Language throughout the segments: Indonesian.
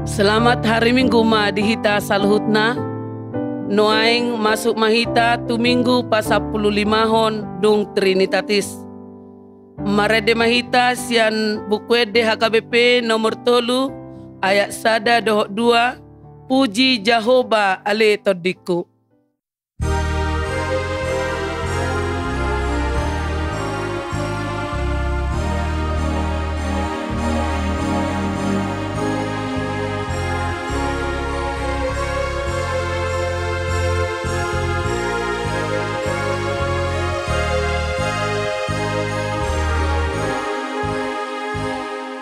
Selamat hari Minggu ma dihita saluhutna. Noaing masuk mahita tu minggu pa 15 hon dung Trinitatis. Marede mahita sian bukwede HKBP nomor 3 ayat 1-2 puji Jehovah ale todiku.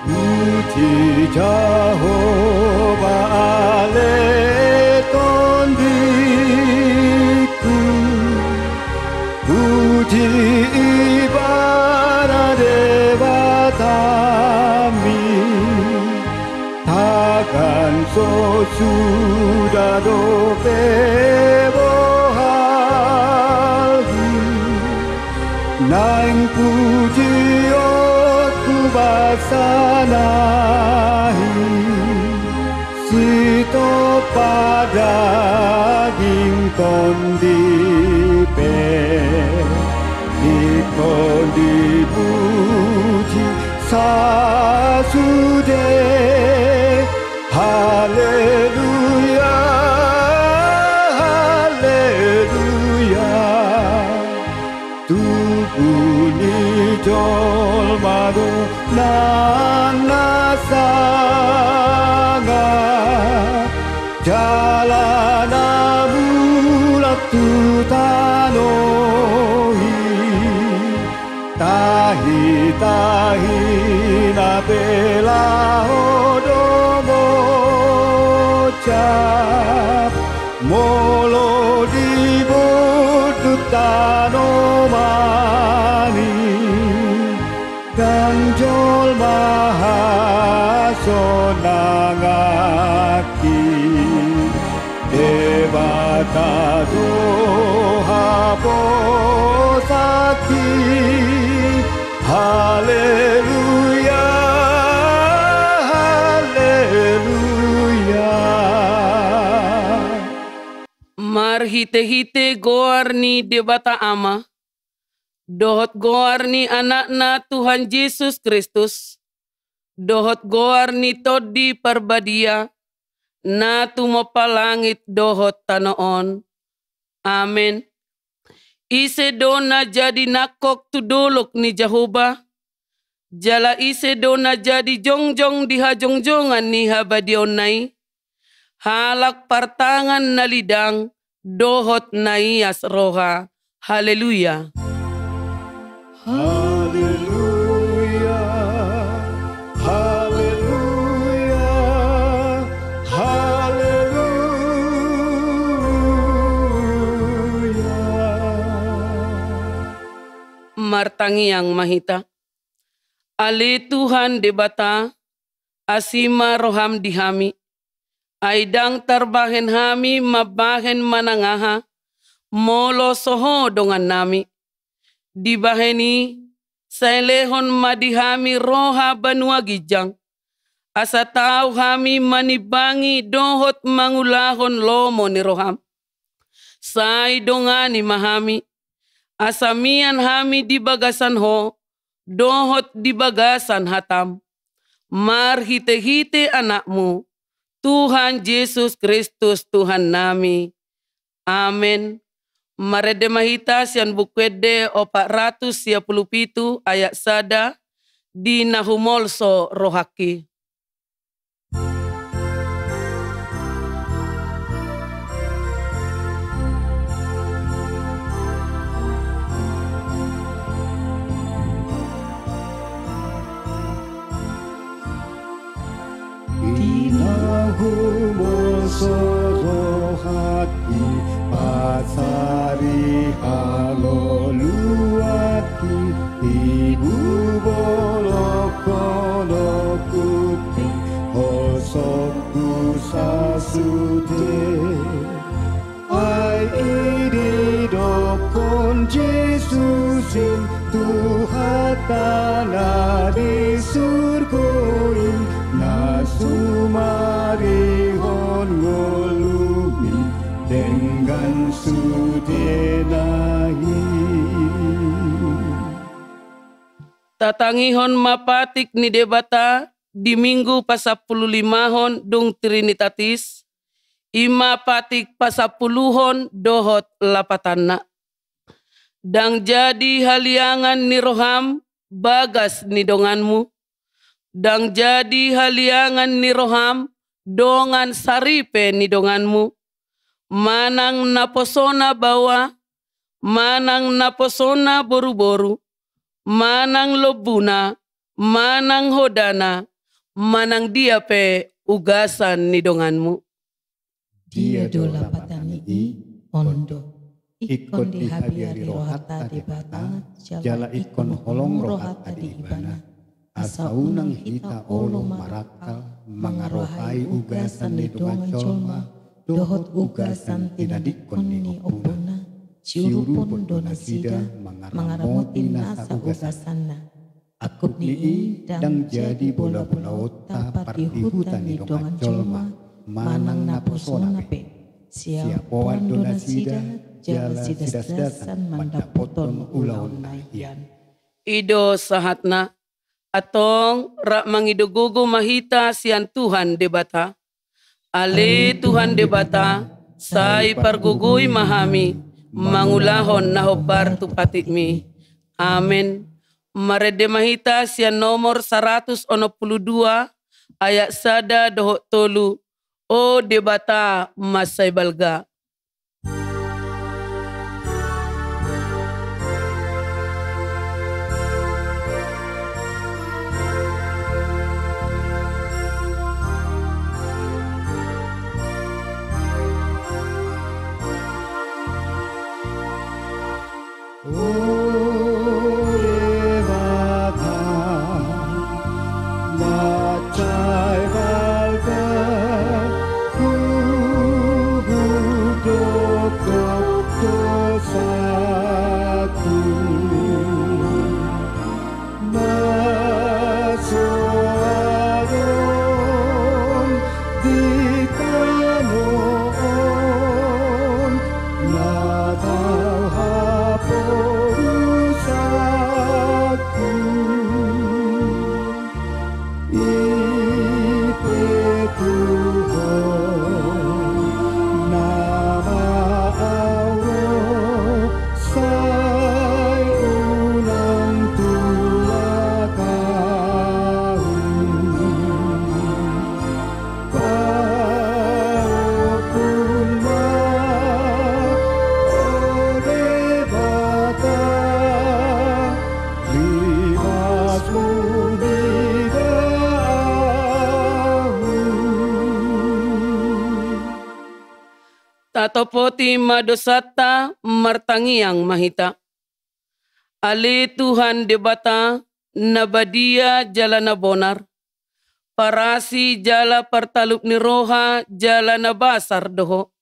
Puji Jehovah ale tondiku, puji ibadah debatami, takkan sesudah dope bohalu, naing puji basanahi sito pada gington dipe ikon dipuji sasude haleluya haleluya tubuni jol madu nanasanga jalana mulatu tanohi tahi tahi na bela odomo cap molo di bodutano Ganjol mahasonangaki Devata doha posaki Haleluya Haleluya. Mar hite-hite goarni debata ama dohot goarni anakna Tuhan Yesus Kristus, dohot goarni todi parbadia, na tumopa langit dohot tanoon. Amen. Ise dona jadi nakok tudulok ni Jehovah, jala ise dona jadi jongjong dihajongjongan ni habadionai, halak partangan nalidang dohot naias roha. Haleluya. Haleluya, haleluya, haleluya. Martangi yang mahita. Ale Tuhan debata, asima roham dihami. Aidang terbahen hami mabahen manangaha, molo soho dongan nami. Dibaheni sailehon madihami roha banua gijang. Asa tau hami manibangi dohot mangulahon lomo ni roham. Sai dongani mahami. Asamian hami di bagasan ho, dohot di bagasan hatam. Mar hite-hite anakmu, Tuhan Yesus Kristus Tuhan nami. Amen. Marede mahita sian bukwede 417 ayat 1 di nahumolso rohaki. Di nahumolso rohaki pasari haloluaki ibu bolok-bolokuti hosokku sasude ai iri dokon Jesusin Tuhan tanah di surgoi na sumari sudenahi. Tatangihon mapatik ni debata di minggu pasapululimahon dung Trinitatis, ima patik pasapuluhon dohot lapatanna. Dang jadi haliangan ni roham bagas ni donganmu, dang jadi haliangan ni roham dongan saripe ni donganmu, manang naposona bawa, manang naposona boru-boru, manang lobuna, manang hodana, manang dia pe ugasan ni donganmu. Dia dola patani ondo, ikon di habiari rohata di bata, jala ikon holong rohata di ibana, asa unang hita olo marakal, mangarohai ugasan ni dongan colma, dohot ugasan tidak dikon ni opona, ciurupun dona sida, mangaramoti nasa ugasanna. Akut ni dang jadi bola-bola otak parti hutan ni dongan colma, manang naposona pe, siapoan dona sida, jala sidas-dasan mandapoton ulaon naian. Ido sahatna, atong rak mangidugugu mahita sian Tuhan debata. Ale Tuhan debata, sai pargugui mahami, mangulahon nahobar tupatimi. Amin. Marede mahita sian nomor 162 ayat sada dohok tolu. O debata masai balga. Tatopoti madosata martangiang mahita. Ali Tuhan debata nabadia jala na bonar. Parasi jala partalup ni roha jala na basar doho.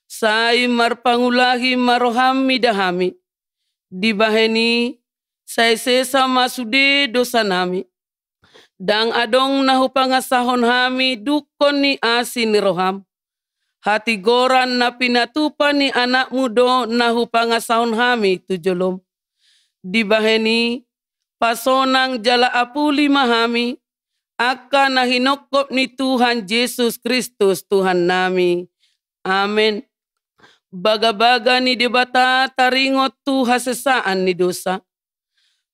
Sai marpangulahi maroham midahami. Dibaheni sai sesa masude dosa nami. Dang adong nahupangasahon hami dukon ni asi ni roham. Hati goran na pinatupa ni anak mudo na hupangasahon hami tujolom. Dibaheni pasonang jala apuli mahami, aka na hinokop ni Tuhan Yesus Kristus Tuhan nami. Amen. Baga-baga ni debata taringot tu hasesaan ni dosa.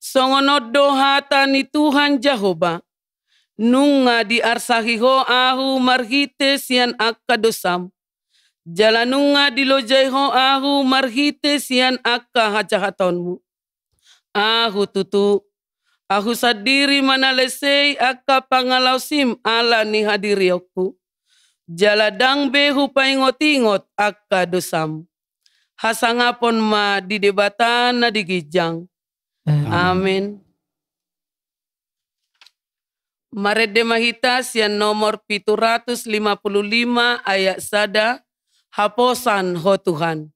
Songonod dohata ni Tuhan Jehovah. Nunga di arsahiho ahu marhite sian akka dosam. Jalanunga dilojaiho ahu marhite sian akka hajahatonmu. Ahu tutu, ahu sadiri manalesei akka pangalausim ala ni hadirioku. Jaladang behu paingot-ingot akka dosam. Hasangapon ma di debata na digijang. Amen. Marede mahita sian nomor 755 ayat sada. Haposan ho Tuhan.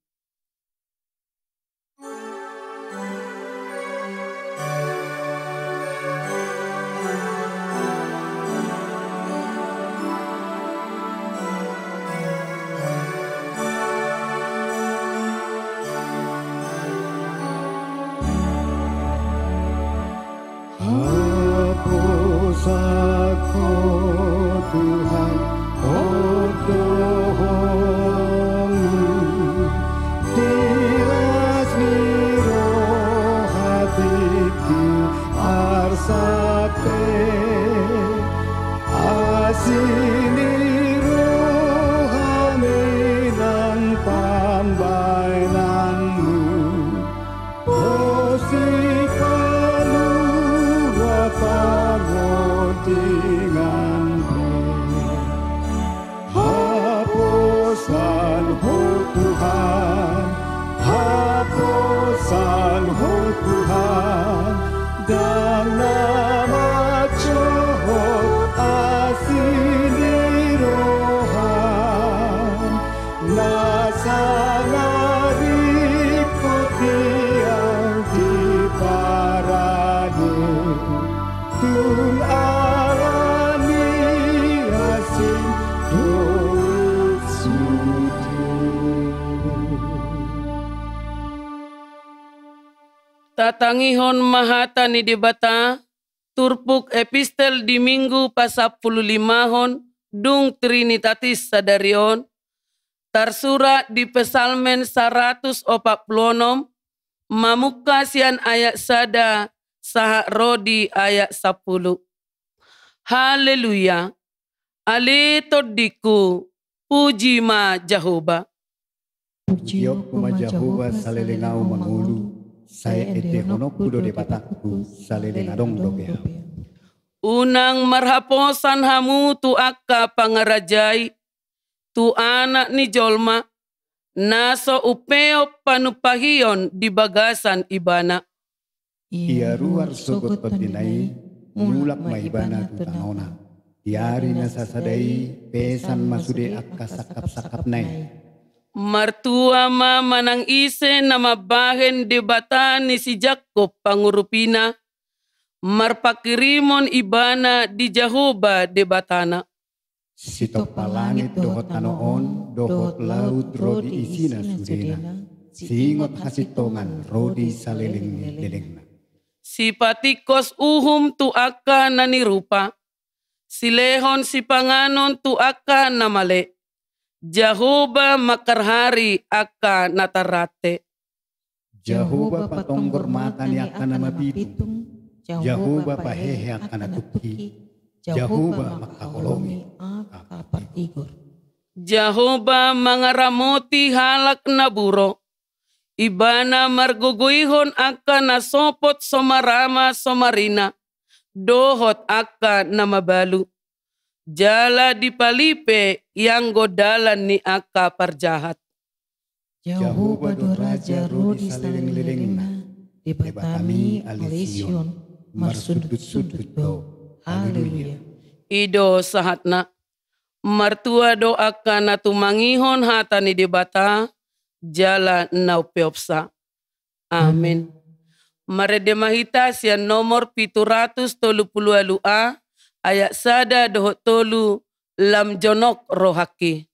salhut Tuhan dan nama Johor asini rohan nasanari kotiang di parani tun alani asin doit sudi. Tatangihon mahata ni debata, turpuk epistel di minggu pasapulu limahon, dung Trinitatis sadarion, tersurat di pesalmen 146, mamuka sian ayat sada, sahak rodi ayat 10. Haleluya, ale todiku, puji ma Jehovah. Pujiok kuma Jehovah salelengau mangulu, saya ete honok kudo de bataku salelengadong dobea. Unang marhaposan hamu tu akka pangarajai, tu anak ni jolma, naso upeo panupahion di bagasan ibana. Ia ruar sogot pepinai, mulak maibana tu tanona. Diari nasasadai, pesan masude akka sakap-sakap nai. Martua ma manang ise nama bahen debata ni si Jakob pangurupina, marpakirimon ibana di Jehovah debatana. Sitop palangit dohot tanoon, dohot laut rodi isina sudena, singot hasitongan rodi saleling-lelengna. Si patikos uhum tu aka nanirupa, si lehon si panganon tu aka namale. Jehovah makarhari aka natarate. Jehovah patonggor mata ni akan nama pitung, Jehovah pahehe akan atuki, Jehovah makakolongi aka partigor. Jehovah mangaramoti halak naburo, ibana marguguihon aka nasopot somarama somarina, dohot aka namabalu. Jala di palipe yang godalan ni aka parjahat. Jehovah do raja rodi saleleng-lelengna, debatami alesion, marsudut-sudut do. Haleluya. Ido sahatna, martua do aka natumangihon hata ni debata, jala naupeopsa. Amin. Maredemahita sian nomor 732 a, ayat sada dohot tolu lam jonok rohaki.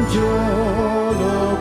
Jolo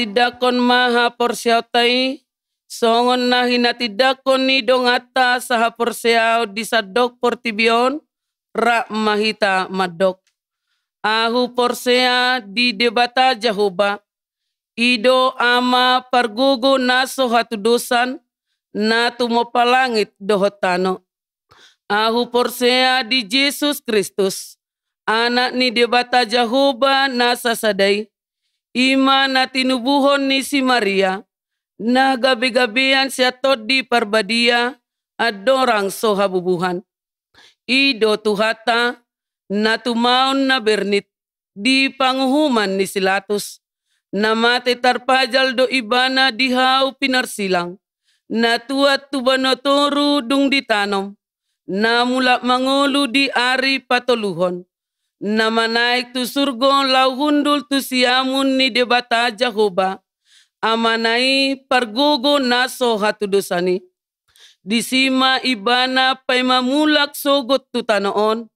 hinatidakon maha porsiautai, songon na hinatidakon ni dongata saha porsiau disadok portibion, ra mahita madok. Ahu porsea di debata Jehovah, ido ama pargugo naso hatu dosan, na tumopalangit dohotano. Ahu porsea di Yesus Kristus, anak ni debata Jehovah na sasadai, ima na tinubuhon ni si Maria, na gabi-gabian siya di parbadia, adorang sohabubuhan. Ido tuhata, na tumaon na bernit, di panguhuman ni Silatus, na mate tarpajal do ibana dihaw pinarsilang, na tuat tubanotoru dung ditanom, na mula mangulu di ari patoluhon, na manaik tu surgo lauhundul tu siamun ni debata Jehovah, amanai pargogo naso hatu dosani. Disima ibana pay mamulak sogot tu tanoon,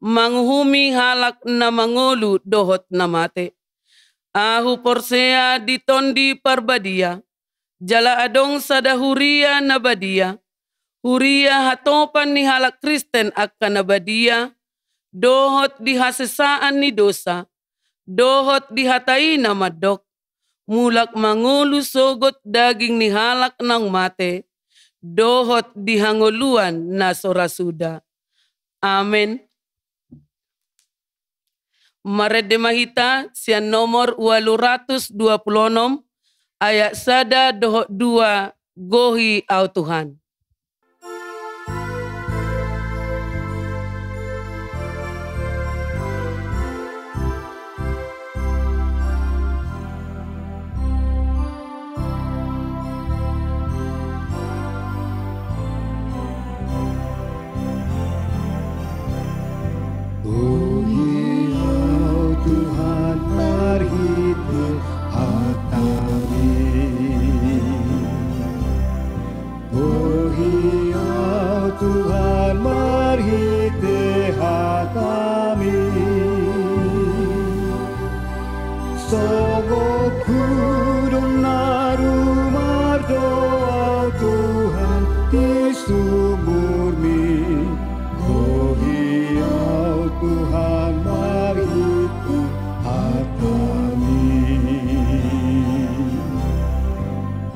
manguhumi halak na mangolu dohot na mate. Ahu porsea ditondi parbadia, jala adong sadahuria na badia, huria hatopan ni halak Kristen akan nabadia, dohot dihasesaan ni dosa, dohot dihatai na madok, mulak mangulu sogot daging ni halak ng mate, dohot dihanguluan na sorasuda. Amen. Marede mahita sian nomor 826 ayat sada dohot 2 gohi au Tuhan. Tuhan marhite hatami, sogo kudung narumar doa Tuhan di sumurmi, gohiau Tuhan marhite hatami,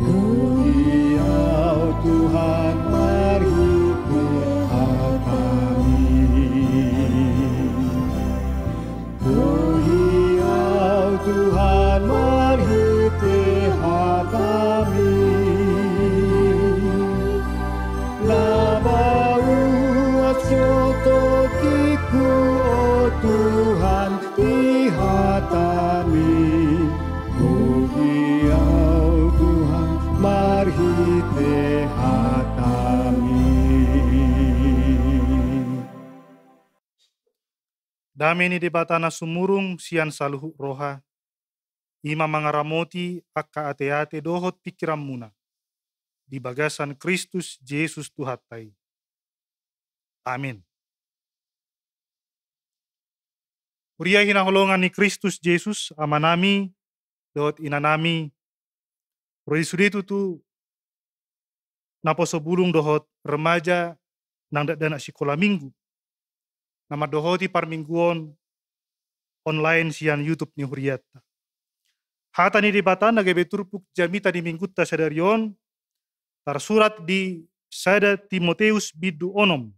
gohiau Tuhan Tuhan marhite hatami, labau asyototiku o Tuhan di hatami, gohiau Tuhan marhite hatami. Dami ni debatana sumurung sian saluhu roha, ima mangaramoti akka ate-ate dohot pikiran muna, di bagasan Kristus Yesus Tuhatai. Amin. Uria hinaholongan ni Kristus Yesus amanami dohot inanami, roi suditu tu naposo bulung dohot remaja nang dana sekolah minggu. Nama dohoti parmingguon online sian YouTube ni huriata. Hata ni debatan nagabe turpuk jamita di minggutta sadarion tersurat di sada Timoteus bidu onom.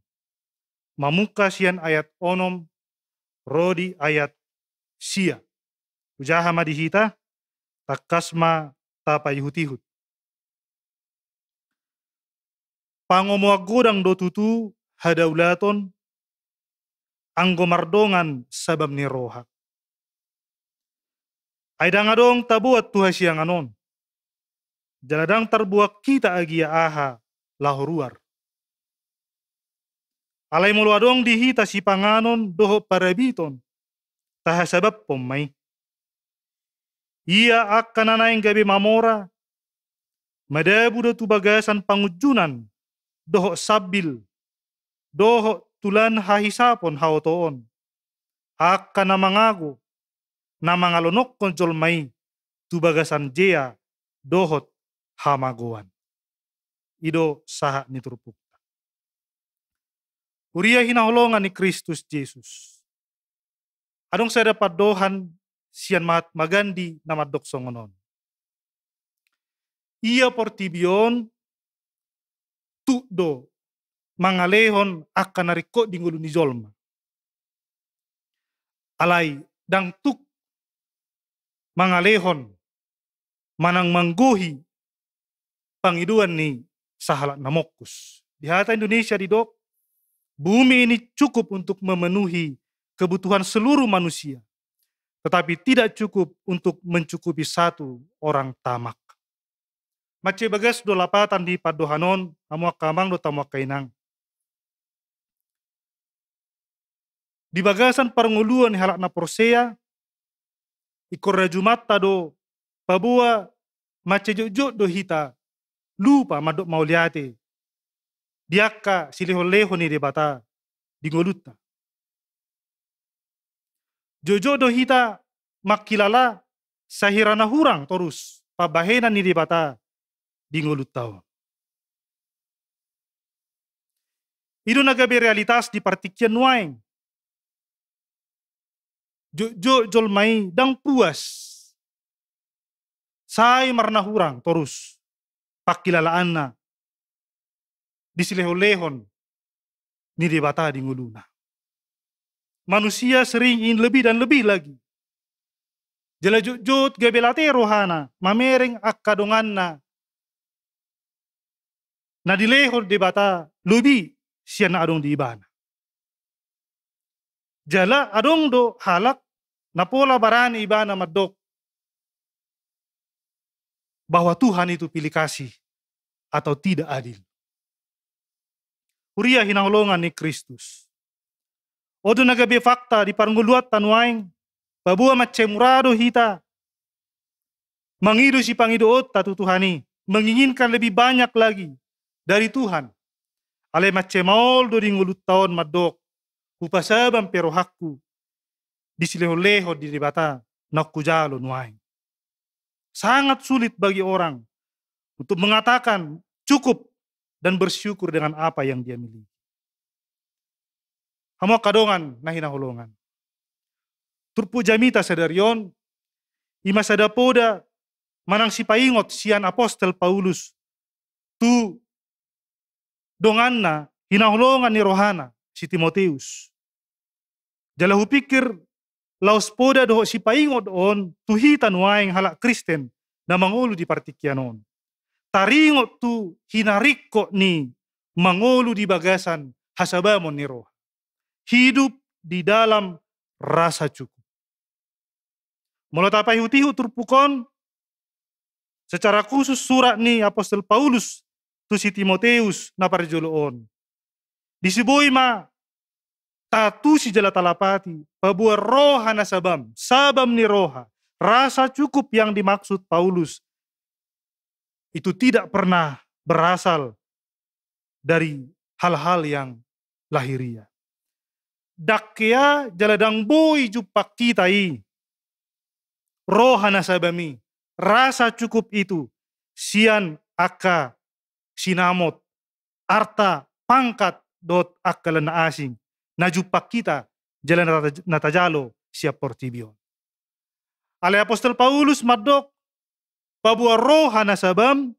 Mamuka sian ayat onom rodi ayat sia. Ujaha madihita takasma tapa ihutihut. Pangomoaggodang do tutu hadaulaton anggo mardongan sabab ni roha. Aidang adong tabuat Tuhan siang anon. Jaladang terbuat kita agia aha lahoruar. Alay mulu adong dihita si panganon doho parabiton. Taha sabab pomai. Ia akan nanaing gabi mamora. Madabu do tu bagasan pangujunan. Doho sabil. Doho tulan hahisapon haotoon. Akan namangago. Namangalonok konjol mai. tu bagasan jea dohot hamagoan. Ido saha ni turpukta. Uria hinaholongan ni Kristus Jesus. Adong saya dapat dohan sian Mahatma Gandhi nama dok songonon. Ia portibion tu do mangalehon akan nariko dingulu ni jolma. Alai dang tuk mangalehon manang manggohi pangiduan ni sahalat namokus. Di hata Indonesia di dok, bumi ini cukup untuk memenuhi kebutuhan seluruh manusia, tetapi tidak cukup untuk mencukupi satu orang tamak. Mace bagas do lapatan di padohanon, amuak kamang do tamuak kainang. Di bagasan parnguluan halak na porsea, ikor rajumatta do pabua mace jojo do hita, lupa madok mauliate. Diakka siliho-leho ni debata di ngoluta. Jojo do hita makilala sahirana hurang torus pabahena ni debata di ngolutau. Ido nagabe realitas di partikian nuaing. Jojo jolmai dang puas. Sai marna hurang torus pakilalaan na di sileho-lehon ni debata di nguluna. Manusia sering ingin lebih dan lebih lagi. Jala jut gabelate rohana, mamereng akkadonganna. Na dilehon debata lubi siana adong di ibana. Jala adong do halak na pola barani ibana madok bahwa Tuhan itu pilih kasih atau tidak adil. Uria hinaholongan ni Kristus. Odo nagabe fakta di parnguluat tanuaing, babua macemurado hita. Mangidu si pangidoot tatu Tuhani, menginginkan lebih banyak lagi dari Tuhan. Ale macemaol do di ngulut taon madok, upasabang pero hakku, di sileho-leho di debata, nakujalo nuaing. Sangat sulit bagi orang untuk mengatakan cukup dan bersyukur dengan apa yang dia miliki. Hamo kadongan na hinaholongan. Turpu jamita sadarion, ima sadapoda manang si paingot sian apostel Paulus, tu donganna hinaholongan ni rohana si Timoteus. Jalahu pikir laos poda doho si paingot on tuhitan waing halak Kristen na mangulu di partikianon. Taringot tu hinarikko ni mangulu di bagasan hasabamon ni roh. Hidup di dalam rasa cukup. Mula tapai hutihu turpukon secara khusus surat ni Apostol Paulus tu si Timoteus na parjoloon. Disiboi ma tatu si jala talapati pabua roha na sabam ni roha. Rasa cukup yang dimaksud Paulus itu tidak pernah berasal dari hal-hal yang lahiriah. Dakya jaladang boy jupak kitai. Roha na sabami. Rasa cukup itu. Sian aka sinamot. Arta pangkat dot akalan na asing. Na jupak kita jalan natajalo siap portibio. Ale Apostol Paulus madok. Pabua roha na sabam.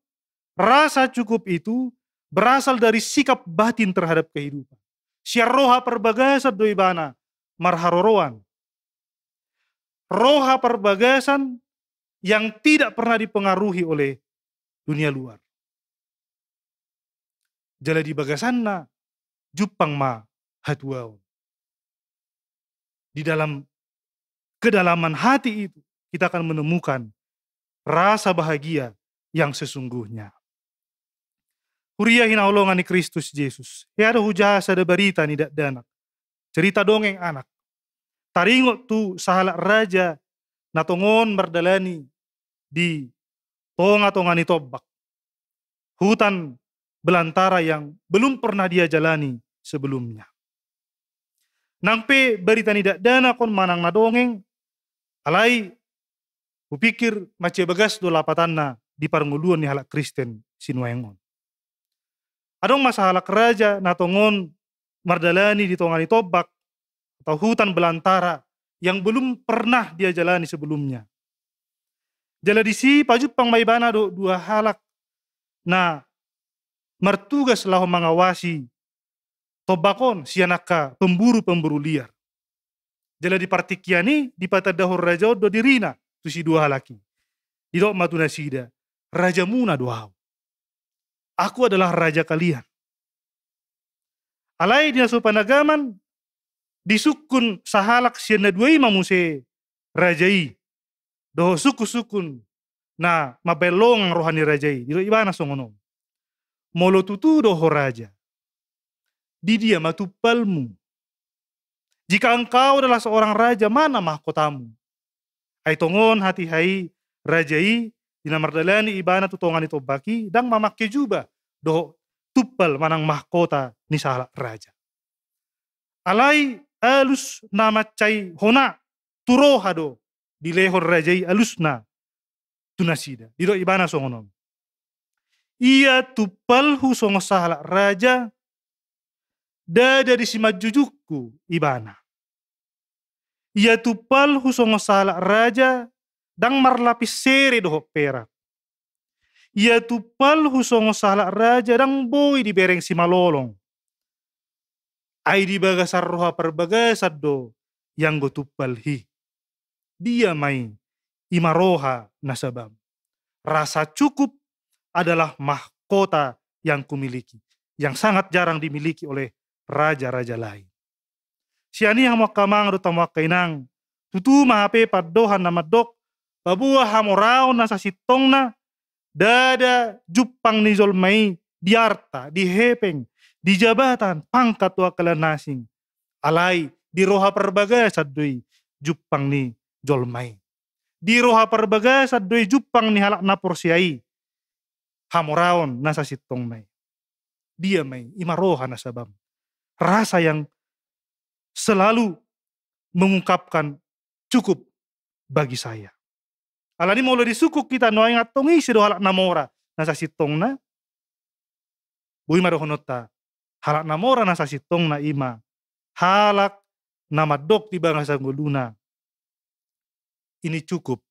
Rasa cukup itu berasal dari sikap batin terhadap kehidupan. Sia roha perbagasan do ibana marharoroan. Roha perbagasan yang tidak pernah dipengaruhi oleh dunia luar. Jala di bagasanna jupang ma hatuaon. Di dalam kedalaman hati itu kita akan menemukan rasa bahagia yang sesungguhnya. Huria hinaholongan ni Kristus Yesus. Ada hujasa ada berita ni danak. Cerita dongeng anak. Taringot tu sahalak raja natongon berdalani di tonga-tonga ni Tobak. Hutan belantara yang belum pernah dia jalani sebelumnya. Nangpe berita ni danak kon manang na dongeng. Alai Kupikir mace bagas do lapatanna di parnguluan ni halak Kristen sinuengon. Adong masa halak raja na tongon mardalani di tongani tobak atau hutan belantara yang belum pernah dia jalani sebelumnya. Jala disi pajupang maibana do dua halak na martugas lahu mengawasi tobakon sianaka pemburu-pemburu liar. Jala di partikiani di patadahur raja do dirina tu si dua halaki. Di dok matuna sida raja muna doau. Aku adalah raja kalian. Alai dina sopanagaman disukun sahalak siana duai mamuse rajai. Doho suku-sukun na mabelong rohani rajai. Di dok ibana songono. Molo tutu doho raja. Di dia matupalmu. Jika engkau adalah seorang raja, mana mahkotamu? Ai tongon hati hai rajai dina mardalani ibana tutongan itu baki dang mamakke juba doho tupal manang mahkota ni sahalak raja. Alai alus nama cai hona turoha do di lehor rajai alusna tunasida. Diro ibana songonom. Ia tupalhu songo sahalak raja dada di simajujukku ibana. Ia tupalhu songo sahalak raja dang marlapis sere doho perak. Ia tupalhu songo sahalak raja dang boy di bereng si malolong. Ai di bagasar roha perbagasar do yang go tupalhi. Dia mai imaroha nasabam. Rasa cukup adalah mahkota yang kumiliki. Yang sangat jarang dimiliki oleh raja-raja lain. Siani hamak kamang do tamak kainang. Tutu mahape padohan nama dok. Babua hamorao na sa sitong na. Dada jupang ni zolmai. Di harta, di hepeng, di jabatan, pangkat wa kalanasing. Alai, di roha perbagasad doi jupang ni zolmai. Di roha perbagasad doi jupang ni halak na porsiai. Hamoraon na sa sitong may. Dia may imaroha na sabam. Rasa yang selalu mengungkapkan cukup bagi saya. Alani molo disukuk kita no ingat tongi si do halak namora nasa sitong na. Bui marohonota halak namora nasa sitong na ima. Halak namadok di bangsa nguluna. Ini cukup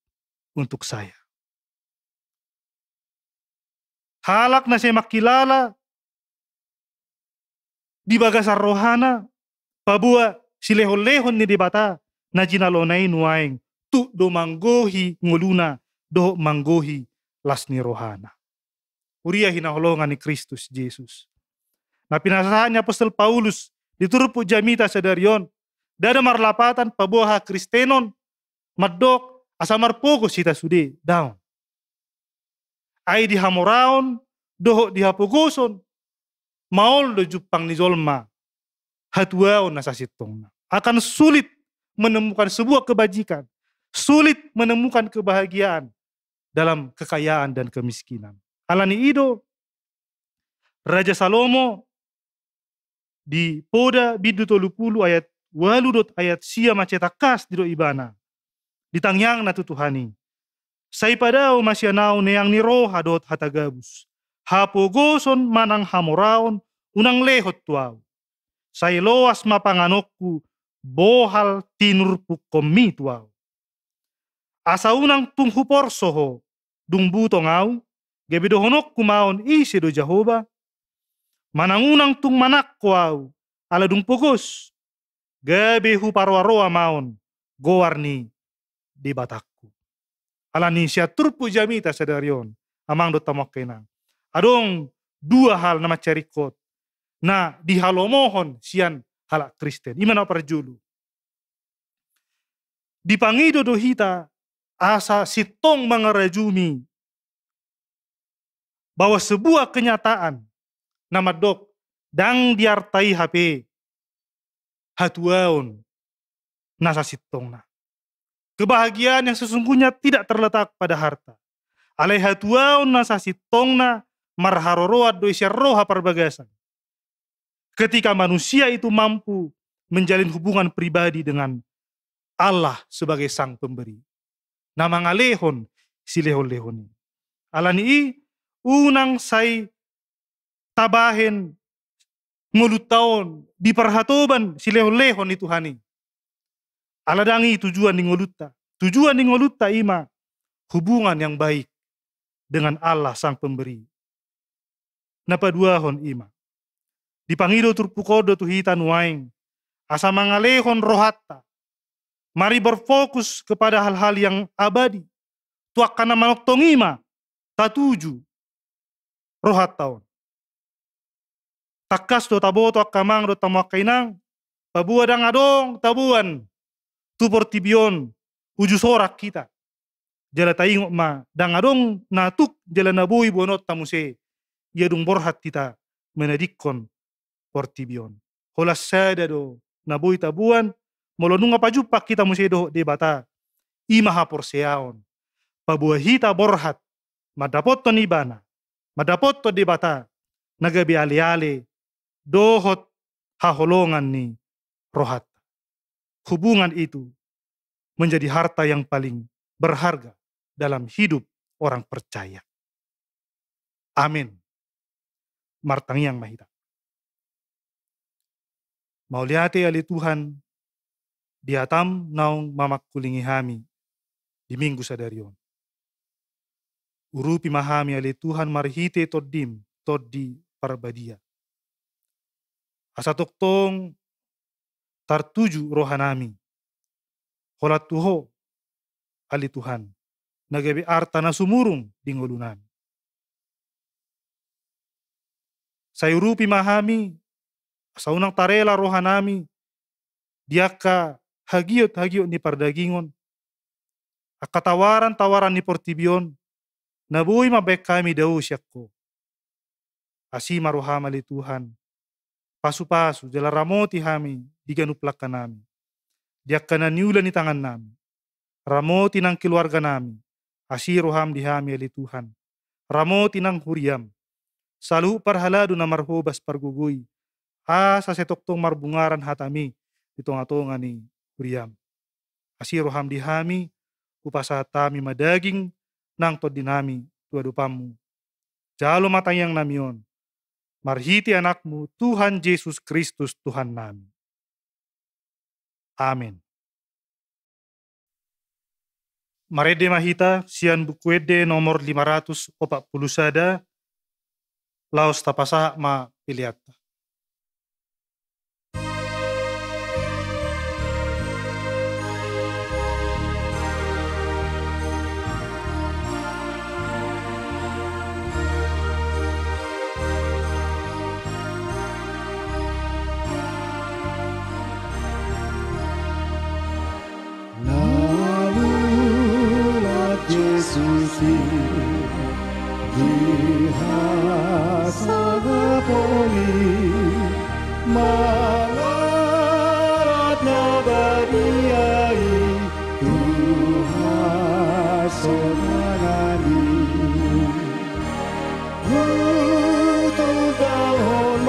untuk saya. Halak na saya makilala di bagasar rohana pabua silehon-lehon ni dibata na jinalonay nuaing tu do manggohi nguluna do manggohi lasni rohana. Uria hinaholongan ni Kristus Jesus. Na pinasahan niya Apostol Paulus diturpo jamita sa daryon dada marlapatan pabuha Kristenon maddok asamar pogos sita sude daon. Ay di hamoraon doho di hapogoson maol do jupang ni zolma hatuaon na sa sitong na. Akan sulit menemukan sebuah kebajikan, sulit menemukan kebahagiaan dalam kekayaan dan kemiskinan. Alani ido Raja Salomo di Poda Bidu 30 ayat 8 ayat sia macetakas dido ibana ditangyang na tutuhani. Say padao masyanao neyang ni roha dot hatagabus. Hapogoson manang hamoraon unang lehot tuaw. Say loas mapanganokku bohal tinurpuk komi tuaw. Asa unang tunghupor soho dung butong aw gebedohonok kumaon isi do Jehovah. Manang unang tung manak ko aw ala dung pugos. Gabe huparwaroa maon gowarni di batakku. Alani siya turpu jamita sa daryon amang do tamok kenang. Adong dua hal na macarikot na dihalomohon siyan halak Kristen. Imana parjulu. Dipangido do hita asa sitong mga rajumi bahwa sebuah kenyataan na madok dang diartai HP hatuaon nasa sitong na. Kebahagiaan yang sesungguhnya tidak terletak pada harta. Alai hatuaon nasa sitong na marharoroat do isya roha perbagasan. Ketika manusia itu mampu menjalin hubungan pribadi dengan Allah sebagai sang pemberi. na mga lehon si lehon-lehon. Alani unang say tabahen ngulutaon di perhatoban si lehon-lehon ni Tuhani. Aladangi tujuan ni ngulutta. Tujuan ni ngulutta ima hubungan yang baik dengan Allah sang pemberi. Napaduahon ima. Dipangido turpukodo tuhitan waing. Asa mangalehon rohatta. Mari berfokus kepada hal-hal yang abadi. Tuak kana manoktong ima. Tatuju. Rohattaon. Takas do taboto akamang do tamuakainang. Pabuadang adong tabuan. Tupor tibion. Uju sorak kita. Jala taingok ma. Dang adong natuk jala nabui bonot tamuse. Ia dung borhat kita menadikon portibion. Holas sada do nabui tabuan. Molonunga pajupak kita musedo debata. Imaha porseaon. Pabuahita borhat. Madapot to nibana. Madapot to debata. Nagabi ale-ale. Dohot haholongan ni rohat. Hubungan itu menjadi harta yang paling berharga dalam hidup orang percaya. Amin. Martangiang mahita. Mauliate ali Tuhan diatam naung mamakkulingi hami di minggu sadarion. Urupi mahami ali Tuhan marhite toddim toddi parbadia. Asa toktong tartuju rohanami. Holat tuho ali Tuhan. Nagabi arta na sumurung di ngulunan. Sayurupi mahami, sa unang tarela rohanami, diaka hagiot-hagiot ni pardagingon, akatawaran-tawaran ni portibion, nabuhi mabek kami daw siyak ko. Asi maruhamali Tuhan, pasu-pasu, jala ramoti hami, diganuplak ka nami. Diaka na niulan ni tangan nami, ramoti ng keluarga nami, asi roham di hami ali Tuhan, ramoti ng huriam, saluhu parhalado na marhobas parguguy, sa setoktong marbungaran hatami, itong atongan ni huriam. Asi roham di hami, upasa tami madaging nang todinami tuadupamu. Jalo matayang namion, marhiti anakmu Tuhan Yesus Kristus Tuhan nami. Amin. Marede mahita sian bukuede nomor 541 laos tapasa ma piliata. Susi dihasaga poli malarat na bariai Tuhan sonangani Hutu dahon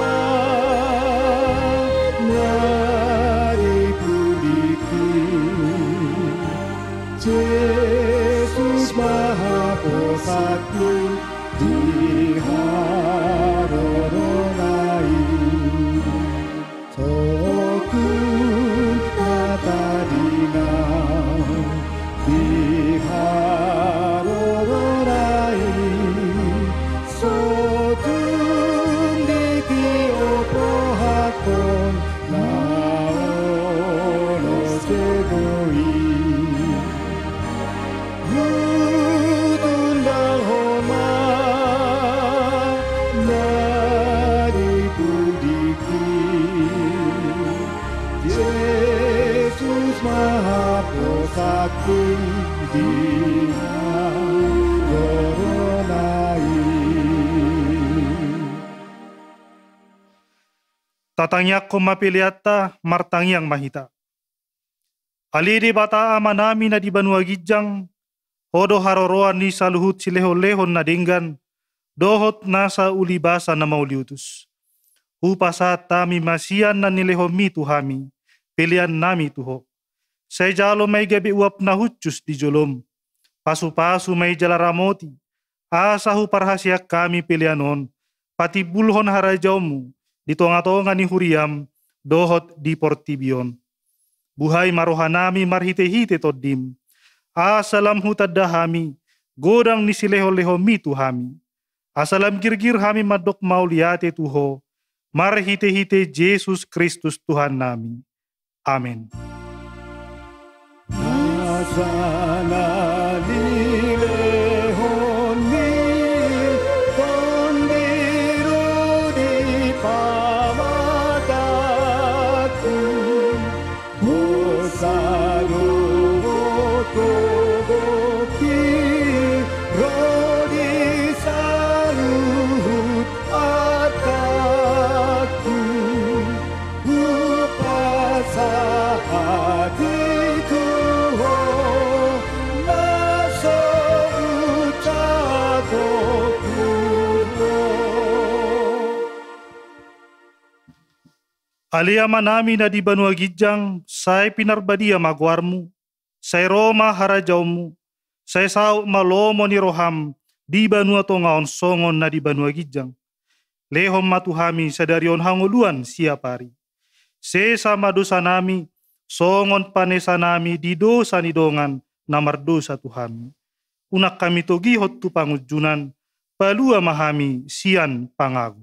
nyari pudiki Yesus Maha Posatku diharoronai Tokun kata dinau diharoronai Sotun ditiopo hakon naono segoi Aku diharoronai. Tatangyak ko mapiliata martangyang mahita. Alidi bata amanami na di banua gijang, hodo haroroan ni saluhut si leho-lehon na dinggan, dohot nasa ulibasa na mauliutus. Upasa tami masian na nilehomi tuhami, pilihan nami tuho. Say jalo may gabi uap na hutjus di jolom. Pasu-pasu may jala ramoti, asahu parhasia kami pilianon, pati bulhon harajaumu, di tonga-tonga ni huriam, dohot di portibion. Buhay marohanami marhite-hite toddim, asalam hutadahami, godang ni sileho-leho mitu hami. Asalam girgir hami madok mauliate tuho, marhite-hite Yesus Kristus Tuhan nami. Amin. Aliama nami na di Banua Gijang, say pinarbadia magwarmu, say Roma harajaumu, say sao malomo ni roham, di Banua tongaon songon na di Banua Gijang. Lehom matuhami sadarion hanguluan siapari. Se sama dosa nami, songon panesa nami di dosa nidongan na mardosa Tuhan. Unak kami togihot tu pangujunan, palua mahami sian pangagu.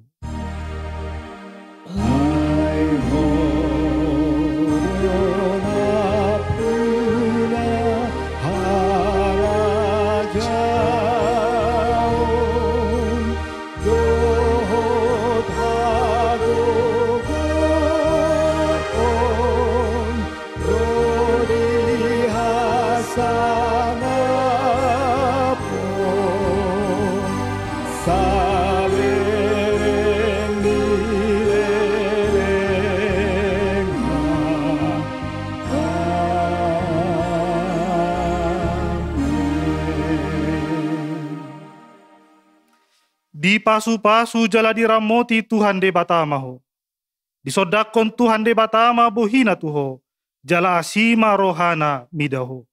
Di pasu-pasu jala di ramoti Tuhan de batamaho. Di sodakon Tuhan de batama bohina tuho, jala asima rohana midaho.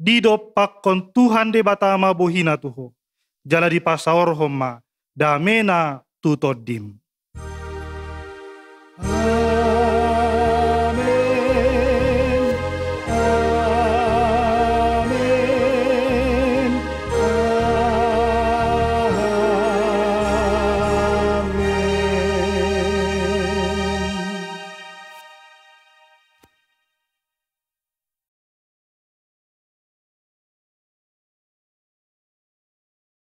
Di dopakkon Tuhan de batama bohina tuho, jala di pasaor homma, damena tutoddim.